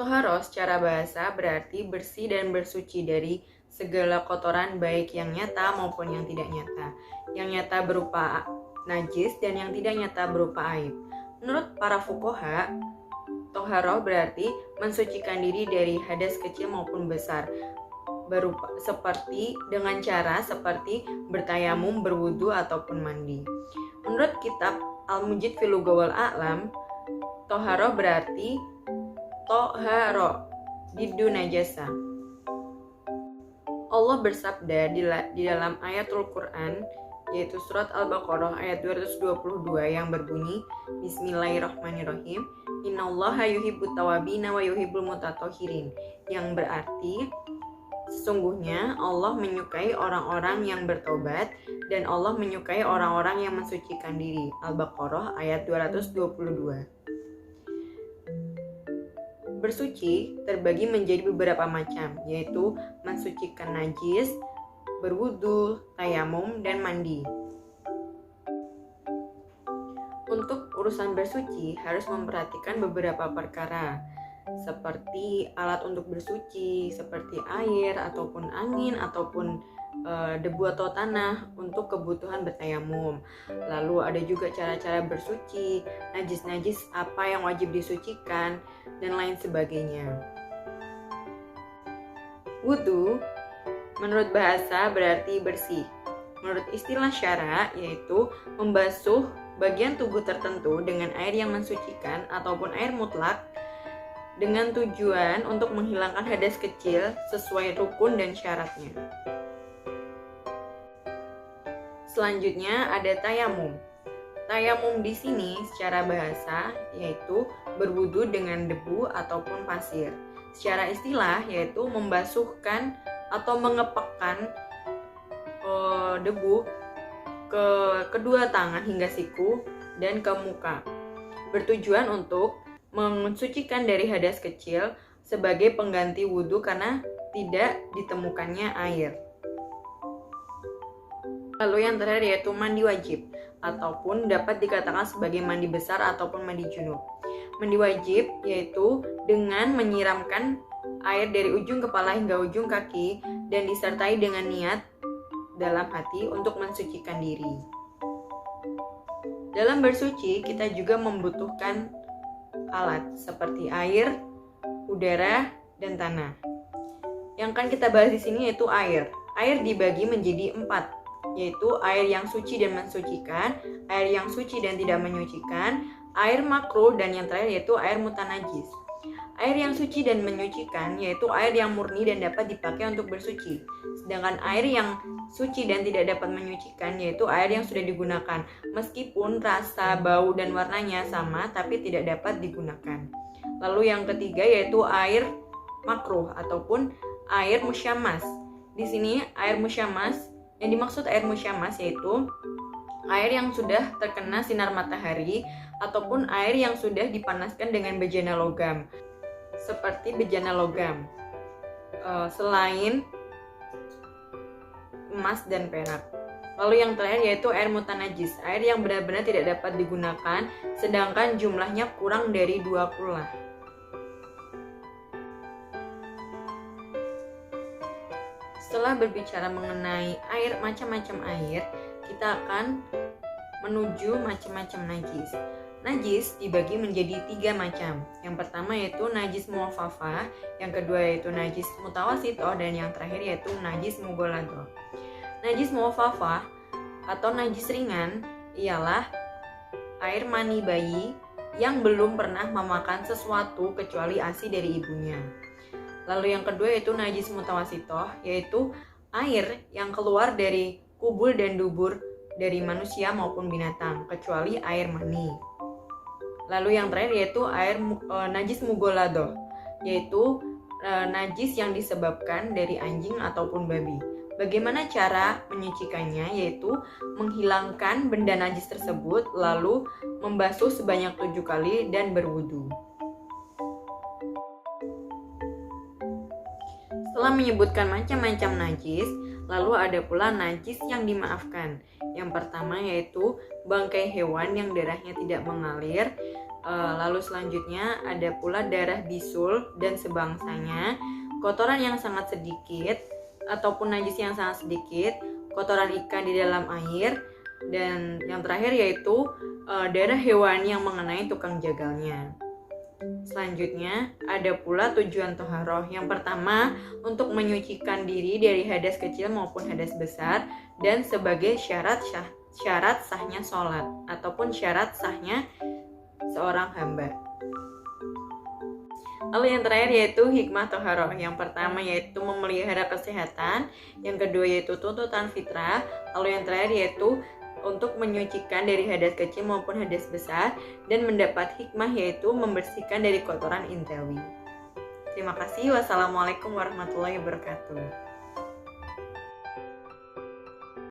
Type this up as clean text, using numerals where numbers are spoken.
Toharoh secara bahasa berarti bersih dan bersuci dari segala kotoran baik yang nyata maupun yang tidak nyata. Yang nyata berupa najis dan yang tidak nyata berupa aib. Menurut para fuqaha, toharoh berarti mensucikan diri dari hadas kecil maupun besar, berupa seperti dengan cara seperti bertayamum, berwudu ataupun mandi. Menurut kitab Al-Mujid fil Lugha wal A'lam, toharoh berarti toharo diddu najasa. Allah bersabda di dalam ayatul Quran, yaitu surat Al-Baqarah ayat 222 yang berbunyi Bismillahirrahmanirrahim, Innallaha yuhibbut tawabina wa yuhibbul mutatahhirin, yang berarti sesungguhnya Allah menyukai orang-orang yang bertobat dan Allah menyukai orang-orang yang mensucikan diri. Al-Baqarah ayat 222. Bersuci terbagi menjadi beberapa macam, yaitu mensucikan najis, berwudu, tayamum, dan mandi. Untuk urusan bersuci harus memperhatikan beberapa perkara, seperti alat untuk bersuci, seperti air, ataupun angin, ataupun debu atau tanah untuk kebutuhan bertayamum. Lalu ada juga cara-cara bersuci, najis-najis apa yang wajib disucikan, dan lain sebagainya. Wudu menurut bahasa berarti bersih. Menurut istilah syara yaitu membasuh bagian tubuh tertentu dengan air yang mensucikan ataupun air mutlak dengan tujuan untuk menghilangkan hadas kecil sesuai rukun dan syaratnya. Selanjutnya ada tayamum. Tayamum di sini secara bahasa yaitu berwudu dengan debu ataupun pasir. Secara istilah yaitu membasuhkan atau mengepakkan debu ke kedua tangan hingga siku dan ke muka. Bertujuan untuk mensucikan dari hadas kecil sebagai pengganti wudu karena tidak ditemukannya air. Lalu yang terakhir yaitu mandi wajib ataupun dapat dikatakan sebagai mandi besar ataupun mandi junub. Mandi wajib yaitu dengan menyiramkan air dari ujung kepala hingga ujung kaki dan disertai dengan niat dalam hati untuk mensucikan diri. Dalam bersuci kita juga membutuhkan alat seperti air, udara, dan tanah. Yang akan kita bahas di sini yaitu air. Air dibagi menjadi 4, yaitu air yang suci dan mensucikan, air yang suci dan tidak menyucikan, air makruh, dan yang terakhir yaitu air mutanajis. Air yang suci dan menyucikan yaitu air yang murni dan dapat dipakai untuk bersuci. Sedangkan air yang suci dan tidak dapat menyucikan yaitu air yang sudah digunakan, meskipun rasa, bau, dan warnanya sama tapi tidak dapat digunakan. Lalu yang ketiga yaitu air makruh ataupun air musyammas. Di sini air musyammas, yang dimaksud air musyammas yaitu air yang sudah terkena sinar matahari ataupun air yang sudah dipanaskan dengan bejana logam, seperti bejana logam, selain emas dan perak. Lalu yang terakhir yaitu air mutanajis, air yang benar-benar tidak dapat digunakan sedangkan jumlahnya kurang dari 2 kullah. Setelah berbicara mengenai air, macam-macam air, kita akan menuju macam-macam najis. Najis dibagi menjadi 3 macam. Yang pertama yaitu najis muwaffafah, yang kedua yaitu najis mutawasitoh, dan yang terakhir yaitu najis mughalladoh. Najis muwaffafah atau najis ringan ialah air mani bayi yang belum pernah memakan sesuatu kecuali ASI dari ibunya. Lalu yang kedua yaitu najis mutawasitoh, yaitu air yang keluar dari kubul dan dubur dari manusia maupun binatang kecuali air mani. Lalu yang terakhir yaitu najis mughalladoh, yaitu najis yang disebabkan dari anjing ataupun babi. Bagaimana cara menyucikannya? Yaitu menghilangkan benda najis tersebut lalu membasuh sebanyak 7 kali dan berwudu. Setelah menyebutkan macam-macam najis, lalu ada pula najis yang dimaafkan. Yang pertama yaitu bangkai hewan yang darahnya tidak mengalir, Lalu selanjutnya ada pula darah bisul dan sebangsanya, kotoran yang sangat sedikit ataupun najis yang sangat sedikit, kotoran ikan di dalam air, dan yang terakhir yaitu darah hewan yang mengenai tukang jagalnya. Selanjutnya ada pula tujuan toharoh. Yang pertama, untuk menyucikan diri dari hadas kecil maupun hadas besar, dan sebagai syarat sahnya sholat ataupun syarat sahnya seorang hamba. Lalu yang terakhir yaitu hikmah toharoh. Yang pertama yaitu memelihara kesehatan, yang kedua yaitu tuntutan fitrah, lalu yang terakhir yaitu untuk menyucikan dari hadas kecil maupun hadas besar, dan mendapat hikmah yaitu membersihkan dari kotoran intawi. Terima kasih. Wassalamualaikum warahmatullahi wabarakatuh.